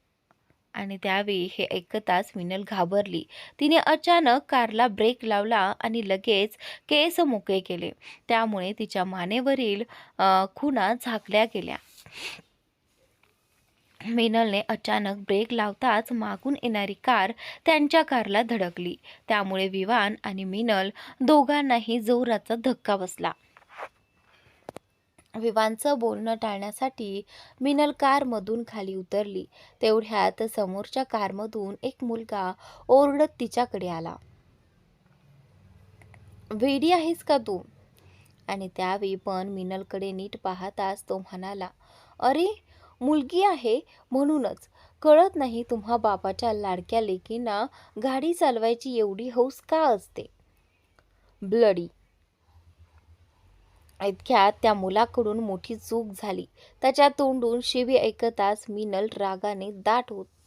आणि त्यावेळी हे ऐकताच मिनल घाबरली. तिने अचानक कारला ब्रेक लावला आणि लगेच केस मोकळे केले. त्यामुळे तिच्या मानेवरील खुणा झाकल्या गेल्या. मिनलने अचानक ब्रेक लावताच मागून येणारी कार त्यांच्या कारला धडकली. त्यामुळे विवान आणि मिनल दोघांनाही जोराचा धक्का बसला. विवानचं बोलणं टाळण्यासाठी मिनल कारमधून खाली उतरली. तेवढ्यात समोरच्या कारमधून एक मुलगा ओरडत तिच्याकडे आला, वेडी आहेस का तू? आणि त्यावेळी पण मिनलकडे नीट पाहताच तो म्हणाला, अरे मुलगी आहे म्हणूनच कळत नाही तुम्हा बापाच्या लाडक्या लेकींना गाडी चालवायची एवढी हौस का असते? ब्लडी. इतक्यात त्या मुलाकडून मोठी चूक झाली. त्याच्या तोंडून शिवी ऐकताच मिनल रागाने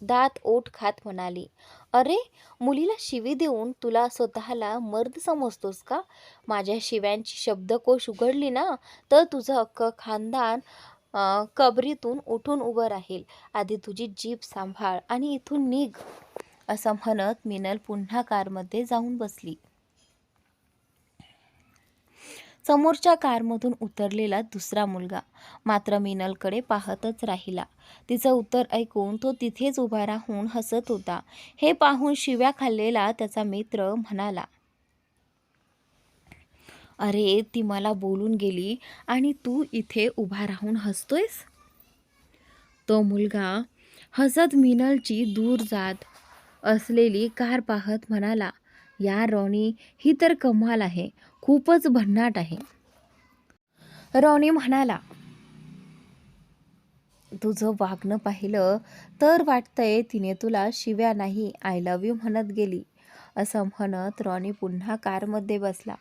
दात ओठ खात म्हणाली, अरे मुलीला शिवी देऊन तुला स्वतःला मर्द समजतोस का? माझ्या शिव्यांची शब्दकोश उघडली ना तर तुझं अख्खं खानदान कबरीतून उठून उभं राहील. आधी तुझी जीभ सांभाळ आणि इथून निघ. असं म्हणत मिनल पुन्हा कारमध्ये जाऊन बसली. समोरच्या कारमधून उतरलेला दुसरा मुलगा मात्र मिनलकडे पाहतच राहिला. तिचं उत्तर ऐकून तो तिथेच उभा राहून हसत होता. हे पाहून शिव्या खाल्लेला त्याचा मित्र म्हणाला, अरे ती मला बोलून गेली आणि तू इथे उभा राहून हसतोयस? तो मुलगा हसत मिनलची दूर जात असलेली कार पाहत म्हणाला, या रॉनी, ही तर कमाल आहे, खूपच भन्नाट आहे. रॉनी म्हणाला, तुझं वागणं पाहिलं तर वाटतंय तिने तुला शिव्या नाही आय लव्ह यू म्हणत गेली. असं म्हणत रॉनी पुन्हा कारमध्ये बसला.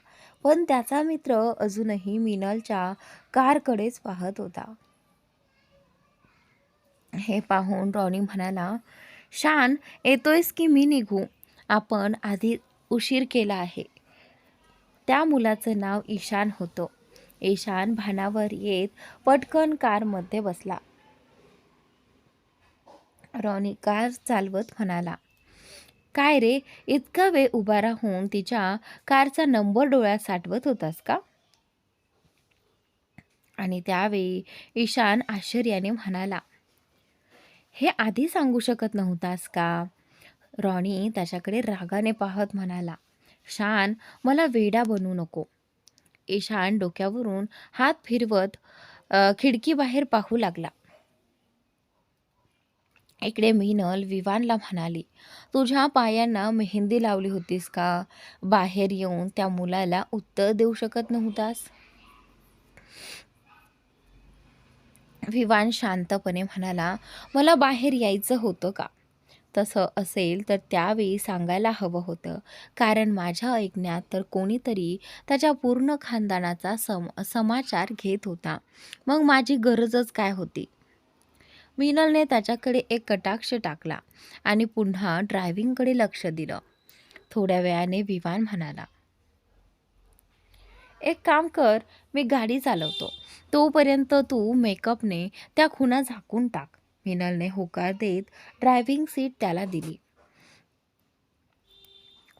पण त्याचा मित्र अजूनही मिनलच्या कारकडेच पाहत होता. हे पाहून रॉनी म्हणाला, शान, येतोयस की मी निघू? आपण आधी उशीर केला आहे. त्या मुलाचं नाव ईशान होतं. ईशान भानावर येत पटकन कारमध्ये बसला. रॉनी कार चालवत म्हणाला, काय रे, इतका वेळ उभा राहून तिच्या कारचा नंबर डोळ्यात साठवत होतास का? आणि त्यावेळी ईशान आश्चर्याने म्हणाला, हे आधी सांगू शकत नव्हतास का? रॉनी त्याच्याकडे रागाने पाहत म्हणाला, शान, मला वेडा बनवू नको. ईशान डोक्यावरून हात फिरवत खिडकीबाहेर पाहू लागला. इकडे मिनल विवानला म्हणाली, तुझ्या पायांना मेहंदी लावली होतीस का? बाहेर येऊन त्या मुलाला उत्तर देऊ शकत नव्हतास? विवान शांतपणे म्हणाला, मला बाहेर यायचं होतं का? तसं असेल तर त्यावेळी सांगायला हवं होतं, कारण माझ्या ऐकण्यात तर कोणीतरी त्याच्या पूर्ण खानदानाचा समाचार घेत होता. मग माझी गरजच काय होती? मिनलने त्याच्याकडे एक कटाक्ष टाकला आणि पुन्हा ड्रायव्हिंगकडे लक्ष दिलं. थोड्या वेळाने विवान म्हणाला, एक काम कर, मी गाडी चालवतो, तोपर्यंत तू मेकअपने त्या खुणा झाकून टाक. मिनलने होकार देत ड्रायव्हिंग सीट त्याला दिली.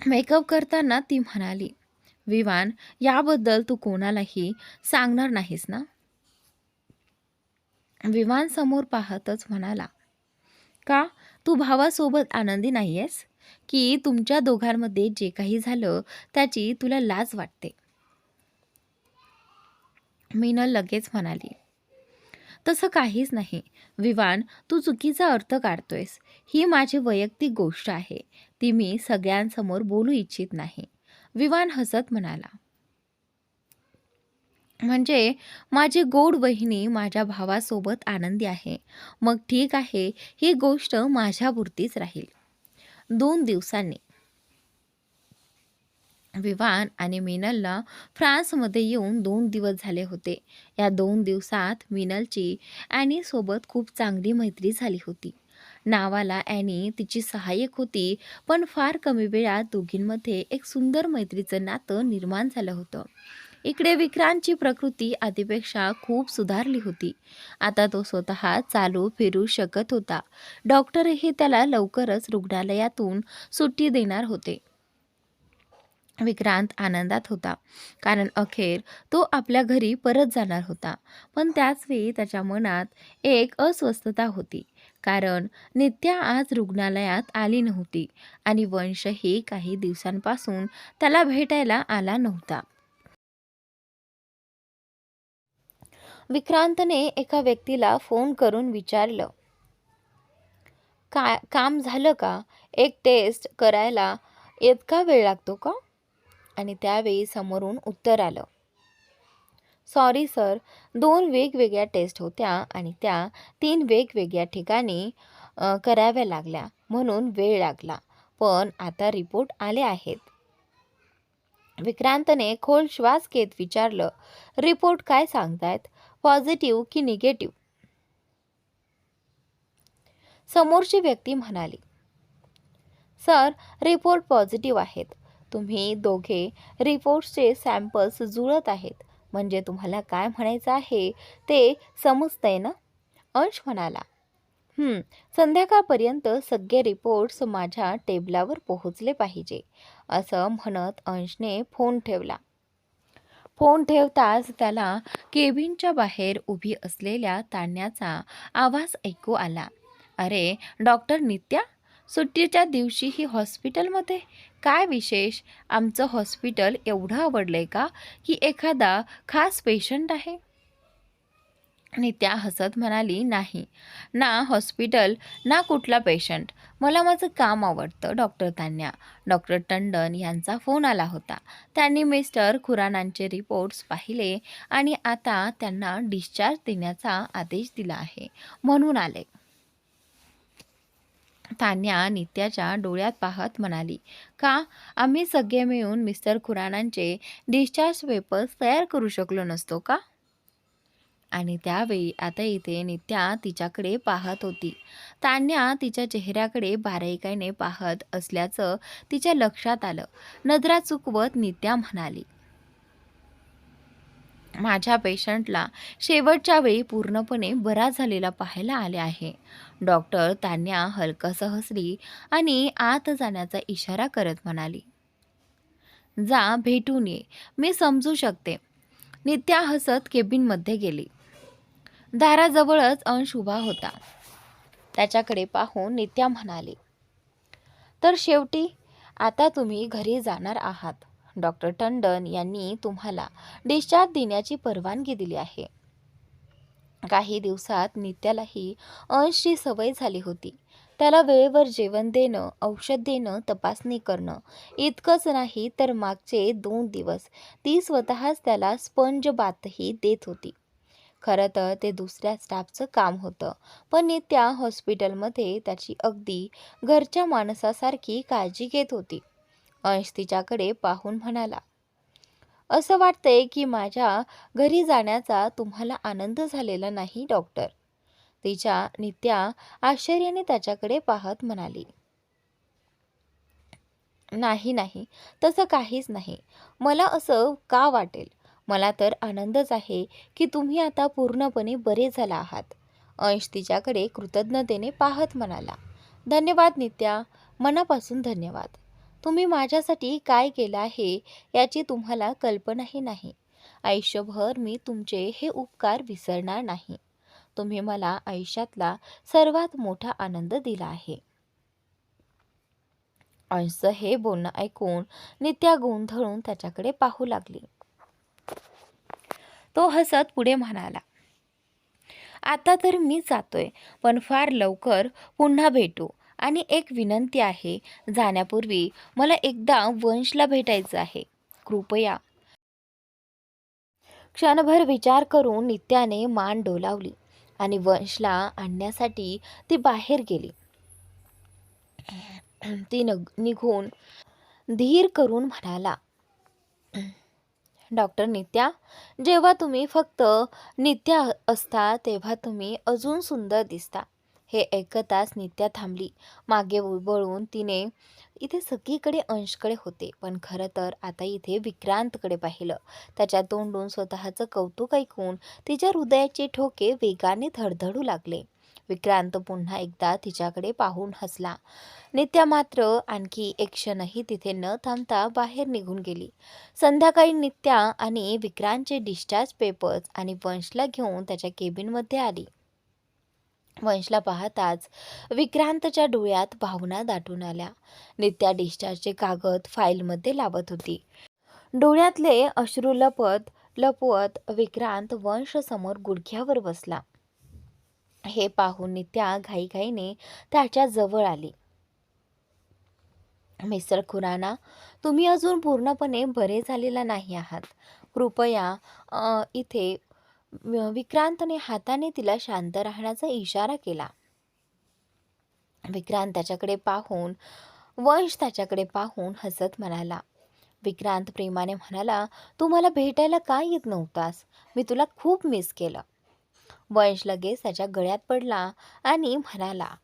मेकअप करताना ती म्हणाली, विवान, याबद्दल तू कोणालाही सांगणार नाहीस ना? विवान समोर पाहतच म्हणाला, का? तू भावासोबत आनंदी नाहीयेस? की तुमच्या दोघांमध्ये जे काही झालं त्याची तुला लाज वाटते. मीनल लगेच म्हणाली, तसं काहीच नाही. विवान, तू चुकीचा अर्थ काढतोयस. ही माझी वैयक्तिक गोष्ट आहे. ती मी सगळ्यांसमोर बोलू इच्छित नाही. विवान हसत म्हणाला, म्हणजे माझी गोड वहिनी माझ्या भावासोबत आनंदी आहे. मग ठीक आहे, ही गोष्ट माझ्यापुरतीच राहील. 2 दिवसांनी विवान आणि मीनलला फ्रान्समध्ये येऊन 2 दिवस झाले होते. या 2 दिवसात मीनलची ॲनीसोबत खूप चांगली मैत्री झाली होती. नावाला ॲनी तिची सहाय्यक होती, पण फार कमी वेळात दोघींमध्ये एक सुंदर मैत्रीचं नातं निर्माण झालं होतं. इकडे विक्रांतची प्रकृती आधीपेक्षा खूप सुधारली होती. आता तो स्वतः चालू फिरू शकत होता. डॉक्टरही त्याला लवकरच रुग्णालयातून सुट्टी देणार होते. विक्रांत आनंदात होता, कारण अखेर तो आपल्या घरी परत जाणार होता. पण त्याचवेळी त्याच्या मनात एक अस्वस्थता होती, कारण नित्या आज रुग्णालयात आली नव्हती आणि वंशही काही दिवसांपासून त्याला भेटायला आला नव्हता. विक्रांतने एका व्यक्तीला फोन करून विचारलं, काम झालं का? एक टेस्ट करायला इतका वेळ लागतो का? आणि त्यावेळी समोरून उत्तर आलं, सॉरी सर, 2 वेगवेगळ्या टेस्ट होत्या आणि त्या 3 वेगवेगळ्या ठिकाणी कराव्या लागल्या, म्हणून वेळ लागला. पण आता रिपोर्ट आले आहेत. विक्रांतने खोल श्वास घेत विचारलं, रिपोर्ट काय सांगतायत? पॉझिटिव्ह की निगेटिव्ह? समोरची व्यक्ती म्हणाली, सर, रिपोर्ट पॉझिटिव्ह आहेत. तुम्ही दोघे रिपोर्ट्सचे सॅम्पल्स जुळत आहेत. म्हणजे तुम्हाला काय म्हणायचं आहे ते समजतंय ना? अंश म्हणाला, संध्याकाळपर्यंत सगळे रिपोर्ट्स माझ्या टेबलावर पोहोचले पाहिजे. असं म्हणत अंशने फोन ठेवला. फोन ठेवताच त्याला केबिनच्या बाहेर उभी असलेल्या तान्याचा आवाज ऐकू आला. अरे, डॉक्टर नित्या, सुट्टीच्या दिवशीही हॉस्पिटलमध्ये? काय विशेष? आमचं हॉस्पिटल एवढं आवडलंय का, की एखादा खास पेशंट आहे? नित्या हसत म्हणाली, नाही ना हॉस्पिटल ना कुठला पेशंट. मला माझं काम आवडतं डॉक्टर तान्या. डॉक्टर टंडन यांचा फोन आला होता. त्यांनी मिस्टर खुरानांचे रिपोर्ट्स पाहिले आणि आता त्यांना डिस्चार्ज देण्याचा आदेश दिला आहे, म्हणून आले. तान्या नित्याच्या डोळ्यात पाहत म्हणाली, का? आम्ही सगळे मिळून मिस्टर खुरानांचे डिस्चार्ज पेपर्स तयार करू शकलो नसतो का? आणि त्यावेळी आता इथे नित्या तिच्याकडे पाहत होती. तान्या तिच्या चेहऱ्याकडे बारीकाईने पाहत असल्याचं तिच्या लक्षात आलं. नजरा चुकवत नित्या म्हणाली, माझ्या पेशंटला शेवटच्या वेळी पूर्णपणे बरा झालेला पाहायला आले आहे. डॉक्टर तान्या हलकसं हसली आणि आत जाण्याचा इशारा करत म्हणाली, जा भेटून ये, मी समजू शकते. नित्या हसत केबिनमध्ये गेली. दाराजवळच अंश उभा होता. त्याच्याकडे पाहून नित्या म्हणाली, तर शेवटी आता तुम्ही घरी जाणार आहात. डॉक्टर टंडन यांनी तुम्हाला डिस्चार्ज देण्याची परवानगी दिली आहे. काही दिवसात नित्यालाही अंशची सवय झाली होती. त्याला वेळेवर जेवण देणं, औषध देणं, तपासणी करणं, इतकंच नाही तर मागचे 2 दिवस ती स्वतःच त्याला स्पंज बाथही देत होती. खरं तर ते दुसऱ्या स्टाफचं काम होतं, पण नित्या हॉस्पिटलमध्ये त्याची अगदी घरच्या माणसासारखी काळजी घेत होती. अंश तिच्याकडे पाहून म्हणाला, असं वाटतंय की माझ्या घरी जाण्याचा तुम्हाला आनंद झालेला नाही डॉक्टर. तिच्या नित्या आश्चर्याने त्याच्याकडे पाहत म्हणाली, नाही नाही, तसं काहीच नाही. मला असं का वाटेल? मला तर आनंदच आहे की तुम्ही आता पूर्णपणे बरे झाला आहात. अंश तिच्याकडे कृतज्ञतेने पाहत म्हणाला, धन्यवाद नित्या, मनापासून धन्यवाद. तुम्ही माझ्यासाठी काय केलं आहे याची तुम्हाला कल्पनाही नाही. आयुष्यभर मी तुमचे हे उपकार विसरणार नाही. तुम्ही मला आयुष्यातला सर्वात मोठा आनंद दिला आहे. अंशचं हे बोलणं ऐकून नित्या गोंधळून त्याच्याकडे पाहू लागली. तो हसत पुढे म्हणाला, आता तर मी जातोय, पण फार लवकर पुन्हा भेटू. आणि एक विनंती आहे, जाण्यापूर्वी मला एकदा वंशला भेटायचं आहे. कृपया. क्षणभर विचार करून नित्याने मान डोलावली आणि वंशला आणण्यासाठी ती बाहेर गेली. ती निघून धीर करून म्हणाला, डॉक्टर नित्या, जेव्हा तुम्ही फक्त नित्या असता तेव्हा तुम्ही अजून सुंदर दिसता. हे ऐकताच नित्या थांबली. मागे वळून तिने इथे सगळीकडे अंशकडे होते, पण खरं तर आता इथे विक्रांतकडे पाहिलं. त्याच्या तोंडून स्वतःचं कौतुक ऐकून तिच्या हृदयाचे ठोके वेगाने धडधडू लागले. विक्रांत पुन्हा एकदा तिच्याकडे पाहून हसला. नित्या मात्र आणखी एक क्षणही तिथे न थांबता बाहेर निघून गेली. संध्याकाळी नित्या आणि विक्रांतचे डिस्चार्ज पेपर्स आणि वंशला घेऊन त्याच्या केबिनमध्ये आली. वंशला पाहताच विक्रांतच्या डोळ्यात भावना दाटून आल्या. नित्या डिस्चार्जचे कागद फाईलमध्ये लावत होती. डोळ्यातले अश्रू लपवत विक्रांत वंश समोर गुडघ्यावर बसला. हे पाहून नित्या घाईघाईने त्याच्या जवळ आली. मिस्टर खुराना, तुम्ही अजून पूर्णपणे बरे झालेला नाही आहात. कृपया इथे. विक्रांतने हाताने तिला शांत राहण्याचा इशारा केला. विक्रांत त्याच्याकडे पाहून वंश त्याच्याकडे पाहून हसत म्हणाला. विक्रांत प्रेमाने म्हणाला, तू मला भेटायला का येत नव्हतास? मी तुला खूप मिस केलं. वंश लगेच त्याच्या गळ्यात पडला आणि म्हणाला,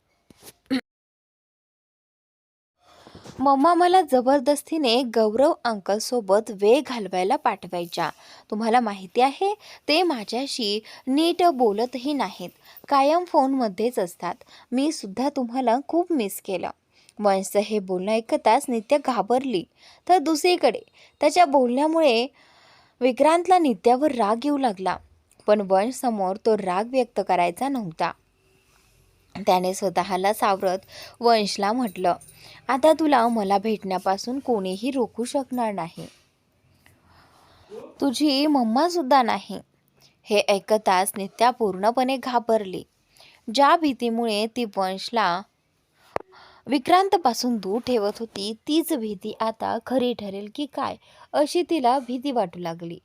मम्मा मला जबरदस्तीने गौरव अंकलसोबत वेळ घालवायला पाठवायच्या. तुम्हाला माहिती आहे, ते माझ्याशी नीट बोलतही नाहीत, कायम फोनमध्येच असतात. मी सुद्धा तुम्हाला खूप मिस केलं. वंशचं हे बोलणं ऐकताच नित्या घाबरली. तर दुसरीकडे त्याच्या बोलण्यामुळे विक्रांतला नित्यावर राग येऊ लागला. पण वंशसमोर तो राग व्यक्त करायचा नव्हता. त्याने स्वतःला सावरत वंशला म्हटलं, आता तुला मला भेटण्यापासून कोणीही रोखू शकणार नाही. तुझी मम्मा सुद्धा नाही. हे ऐकताच नित्या पूर्णपणे घाबरली. ज्या भीतीमुळे ती वंशला विक्रांतपासून दूर ठेवत होती, तीच भीती आता खरी ठरेल की काय अशी तिला भीती वाटू लागली.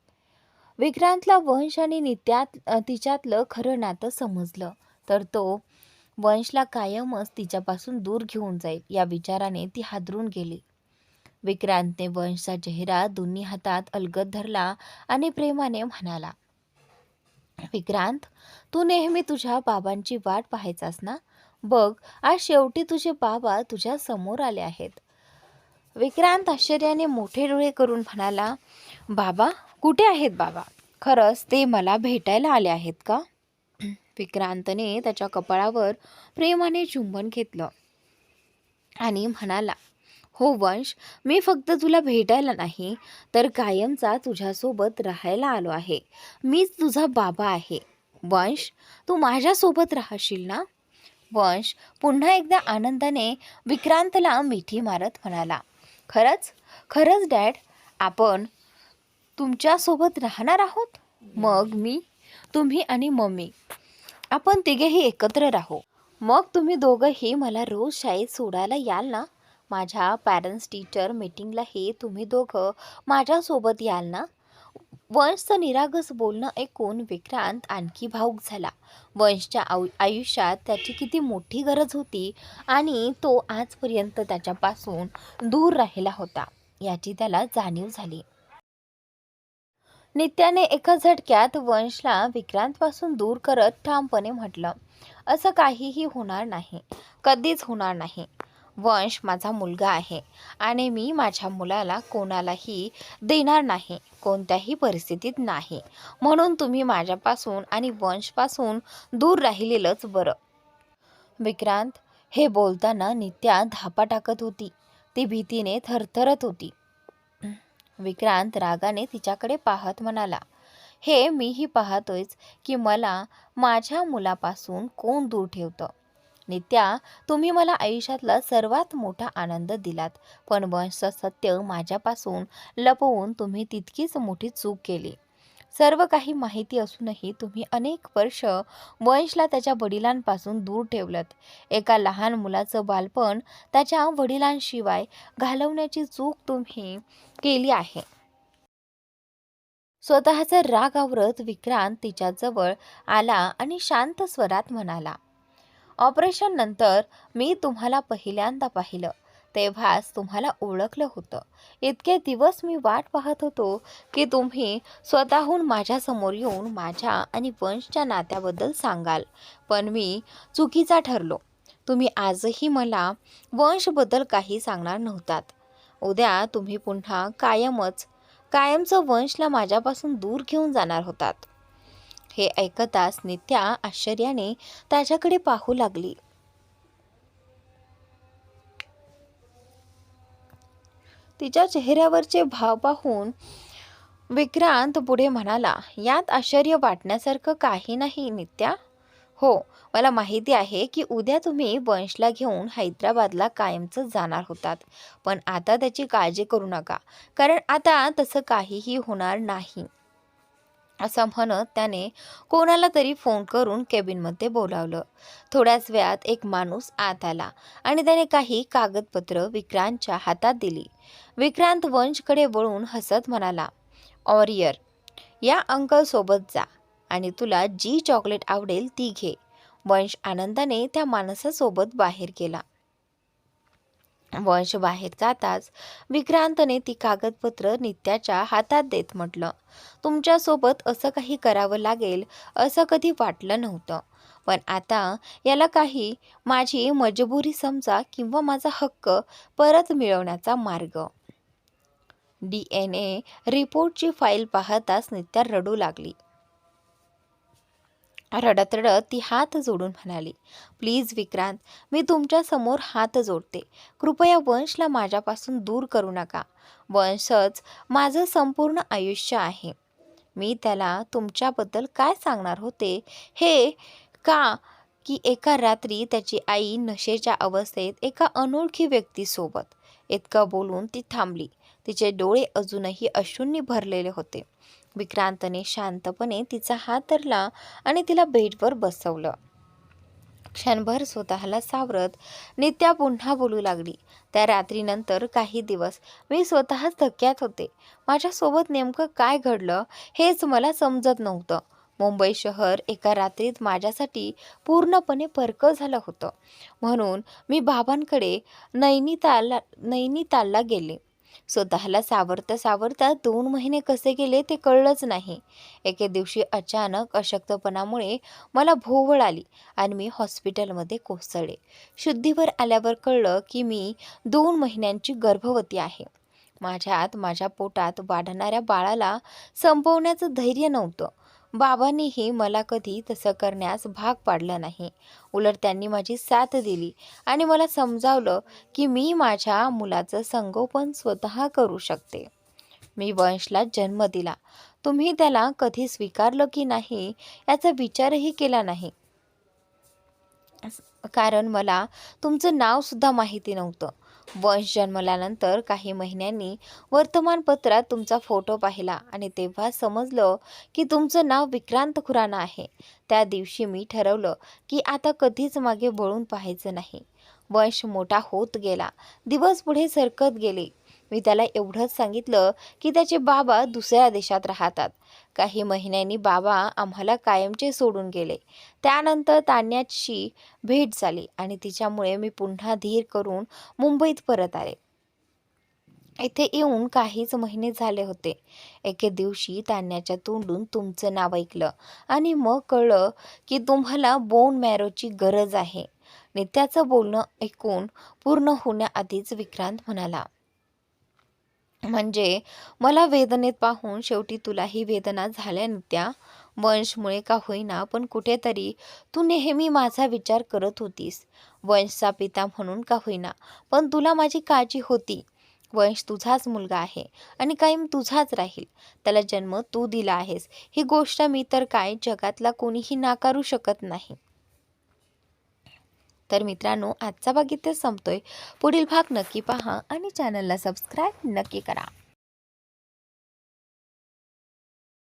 विक्रांतला वंश आणि तिच्यातलं खरं नातं समजलं तर तो वंशला कायमच तिच्यापासून दूर घेऊन जाईल या विचाराने ती हादरून गेली. विक्रांतने वंशचा चेहरा दोन्ही हातात अलगद धरला आणि प्रेमाने म्हणाला, विक्रांत, तू नेहमी तुझ्या बाबांची वाट पाहायचास ना? बघ, आज शेवटी तुझे बाबा तुझ्या समोर आले आहेत. विक्रांत आश्चर्याने मोठे डोळे करून म्हणाला, बाबा? कुठे आहेत बाबा? खरंच ते मला भेटायला आले आहेत का? विक्रांतने त्याच्या कपाळावर प्रेमाने चुंबन घेतलं आणि म्हणाला, हो वंश, मी फक्त तुला भेटायला नाही तर कायमचा तुझ्यासोबत राहायला आलो आहे. मीच तुझा बाबा आहे. वंश, तू माझ्यासोबत राहशील ना? वंश पुन्हा एकदा आनंदाने विक्रांतला मिठी मारत म्हणाला, खरंच खरंच डॅड, आपण तुमच्यासोबत राहणार आहोत. मग मी, तुम्ही आणि मम्मी, आपण तिघेही एकत्र राहू. मग तुम्ही दोघंही मला रोज शाळेत सोडायला याल ना? माझ्या पॅरेंट्स टीचर मीटिंगलाही तुम्ही दोघं माझ्यासोबत याल ना? वंशचं निरागस बोलणं ऐकून विक्रांत आणखी भावूक झाला. वंशच्या आयुष्यात त्याची किती मोठी गरज होती आणि तो आजपर्यंत त्याच्यापासून दूर राहिला होता याची त्याला जाणीव झाली. नित्याने एका झटक्यात वंशला विक्रांतपासून दूर करत ठामपणे म्हटलं, असं काहीही होणार नाही, कधीच होणार नाही. वंश माझा मुलगा आहे आणि मी माझ्या मुलाला कोणालाही देणार नाही, कोणत्याही परिस्थितीत नाही. म्हणून तुम्ही माझ्यापासून आणि वंशपासून दूर राहिलेलंच बरं. विक्रांत, हे बोलताना नित्या धापा टाकत होती. ती भीतीने थरथरत होती. विक्रांत रागाने तिच्याकडे पाहत म्हणाला, हे मीही पाहतोयच की मला माझ्या मुलापासून कोण दूर ठेवतं. नित्या, तुम्ही मला आयुष्यातला सर्वात मोठा आनंद दिलात, पण वंशचं सत्य माझ्यापासून लपवून तुम्ही तितकीच मोठी चूक केली. सर्व काही माहिती असूनही तुम्ही अनेक वर्ष वंशला त्याच्या वडिलांपासून दूर ठेवलत. एका लहान मुलाचं बालपण त्याच्या वडिलांशिवाय घालवण्याची चूक तुम्ही केली आहे. स्वतःचा राग आवरत विक्रांत तिच्याजवळ आला आणि शांत स्वरात म्हणाला, ऑपरेशन नंतर मी तुम्हाला पहिल्यांदा पाहिलं तेव्हाच तुम्हाला ओळखलं होतं. इतके दिवस मी वाट पाहत होतो की तुम्ही स्वतःहून माझ्यासमोर येऊन माझ्या आणि वंशच्या नात्याबद्दल सांगाल, पण मी चुकीचा ठरलो. तुम्ही आजही मला वंशबद्दल काही सांगणार नव्हतात. उद्या तुम्ही पुन्हा कायमचं वंशला माझ्यापासून दूर घेऊन जाणार होतात. हे ऐकताच नित्या आश्चर्याने त्याच्याकडे पाहू लागली. तिच्या चेहऱ्यावरचे भाव पाहून विक्रांत पुढे म्हणाला, यात आश्चर्य वाटण्यासारखं काही नाही नित्या. हो, मला माहिती आहे की उद्या तुम्ही वंशला घेऊन हैदराबादला कायमचं जाणार होतात, पण आता त्याची काळजी करू नका, कारण आता तसं काहीही होणार नाही. असं म्हणत त्याने कोणाला तरी फोन करून केबिनमध्ये बोलावलं. थोड्याच वेळात एक माणूस आत आला आणि त्याने काही कागदपत्र विक्रांतच्या हातात दिली. विक्रांत वंशकडे वळून हसत म्हणाला, ऑरियर, या अंकल सोबत जा आणि तुला जी चॉकलेट आवडेल ती घे. वंश आनंदाने त्या माणसासोबत बाहेर गेला. वंश बाहेर जाताच विक्रांतने ती कागदपत्र नित्याच्या हातात देत म्हटलं, तुमच्यासोबत असं काही करावं लागेल असं कधी वाटलं नव्हतं, पण आता याला काही माझी मजबुरी समजा किंवा माझा हक्क परत मिळवण्याचा मार्ग. DNA रिपोर्टची फाईल पाहताच नित्या रडू लागली. रडत रडत ती हात जोडून म्हणाली, प्लीज विक्रांत, मी तुमच्या समोर हात जोडते. कृपया वंशला माझ्यापासून दूर करू नका. वंशच माझं संपूर्ण आयुष्य आहे. मी त्याला तुमच्याबद्दल काय सांगणार होते हे का की एका रात्री त्याची आई नशेच्या अवस्थेत एका अनोळखी व्यक्तीसोबत. इतकं बोलून ती थांबली. तिचे डोळे अजूनही अश्रूंनी भरलेले होते. विक्रांतने शांतपणे तिचा हात धरला आणि तिला बेडवर बसवलं. क्षणभर स्वतःला सावरत नित्या पुन्हा बोलू लागली, त्या रात्रीनंतर काही दिवस मी स्वतःच धक्क्यात होते. माझ्यासोबत नेमकं काय घडलं हेच मला समजत नव्हतं. मुंबई शहर एका रात्रीत माझ्यासाठी पूर्णपणे परकं झालं होतं. म्हणून मी बाबांकडे नैनितालला गेले. स्वतःला सावरता सावरता 2 महिने कसे गेले ते कळलंच नाही. एके दिवशी अचानक अशक्तपणामुळे मला भोवळ आली आणि मी हॉस्पिटलमध्ये कोसळले. शुद्धीवर आल्यावर कळलं की मी 2 महिन्यांची गर्भवती आहे. माझ्या पोटात वाढणाऱ्या बाळाला संपवण्याचं धैर्य नव्हतं. बाबांनीही मला कधी तसं करण्यास भाग पाडलं नाही. उलट त्यांनी माझी साथ दिली आणि मला समजावलं की मी माझ्या मुलाचं संगोपन स्वतः करू शकते. मी वंशला जन्म दिला. तुम्ही त्याला कधी स्वीकारलं की नाही याचा विचारही केला नाही, कारण मला तुमचं नाव सुद्धा माहिती नव्हतं. वंश जन्मल्यानंतर काही महिन्यांनी वर्तमानपत्रात तुमचा फोटो पाहिला आणि तेव्हा समजलं की तुमचं नाव विक्रांत खुराना आहे. त्या दिवशी मी ठरवलं की आता कधीच मागे वळून पाहायचं नाही. वंश मोठा होत गेला. दिवस पुढे सरकत गेले. मी त्याला एवढंच सांगितलं की त्याचे बाबा दुसऱ्या देशात राहतात. काही महिन्यांनी बाबा आम्हाला कायमचे सोडून गेले. त्यानंतर तान्याची भेट झाली आणि तिच्यामुळे मी पुन्हा धीर करून मुंबईत परत आले. इथे येऊन काहीच महिने झाले होते. एके दिवशी तान्याच्या तोंडून तुमचं नाव ऐकलं आणि मग कळलं की तुम्हाला बोन मॅरोची गरज आहे. नित्याचं बोलणं ऐकून पूर्ण होण्याआधीच विक्रांत म्हणाला, म्हणजे मला वेदनेत पाहून शेवटी तुलाही वेदना झाल्या नित्या. वंशमुळे का होईना पण कुठेतरी तू नेहमी माझा विचार करत होतीस. वंशचा पिता म्हणून का होईना पण तुला माझी काळजी होती. वंश तुझाच मुलगा आहे आणि कायम तुझाच राहील. त्याला जन्म तू दिला आहेस ही गोष्ट मी तर काय जगातला कोणीही नाकारू शकत नाही. तर मित्रांनो, आजचा भाग इथेच संपतोय. पुढील भाग नक्की पहा आणि चॅनलला सबस्क्राईब नक्की करा.